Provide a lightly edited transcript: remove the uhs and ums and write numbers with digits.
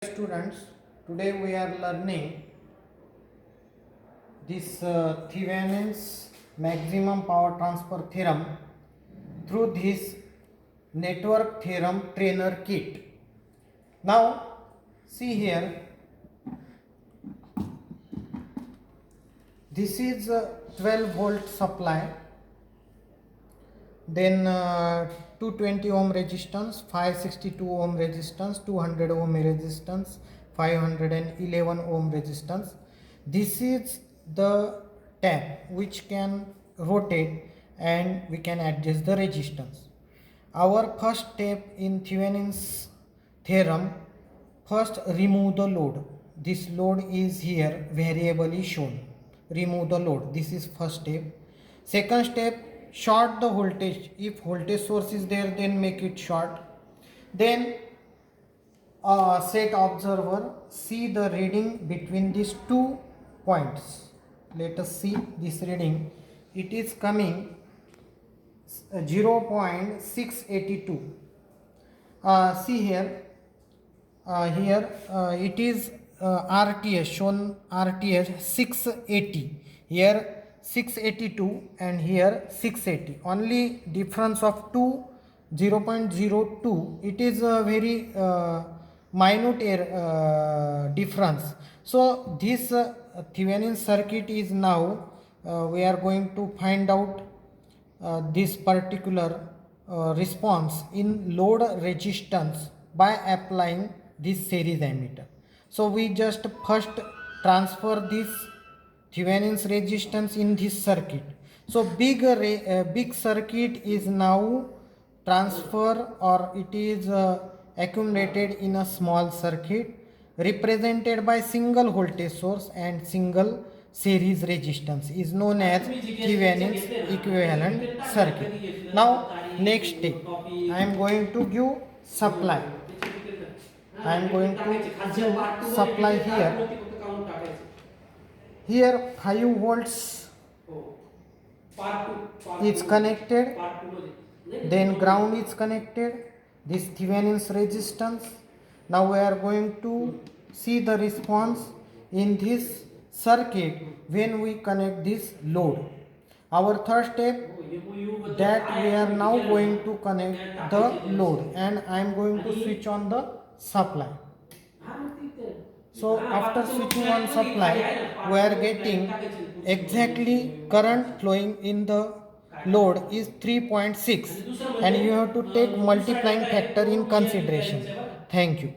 Students, today we are learning this Thevenin's maximum power transfer theorem through this network theorem trainer kit. Now see here, this is a 12 volt supply, then 220 ohm resistance, 562 ohm resistance, 200 ohm resistance, 511 ohm resistance. This is the tab which can rotate and we can adjust the resistance. Our first step in Thevenin's theorem, first remove the load. This load is here variably shown. Remove the load. This is first step. Second step, short the voltage. If voltage source is there, then make it short. Then set observer, see the reading between these 2 points. Let us see this reading. It is coming 0.682. See here, it is RTS, shown RTS 680, here 682 and here 680, only difference of 0.02. It is a very minute difference. So this Thevenin circuit is now we are going to find out this particular response in load resistance by applying this series ammeter. So we just first transfer this Thevenin's resistance in this circuit. So big circuit is now transfer, or it is accumulated in a small circuit represented by single voltage source and single series resistance, is known as Thevenin's equivalent circuit. Now next step, I am going to give supply. I am going to give supply here. Here 5 volts is connected, then ground is connected, this Thevenin's resistance. Now we are going to see the response in this circuit when we connect this load. Our third step, that we are now going to connect the load, and I am going to switch on the supply. So after switching on supply, we are getting exactly current flowing in the load is 3.6, and you have to take multiplying factor in consideration. Thank you.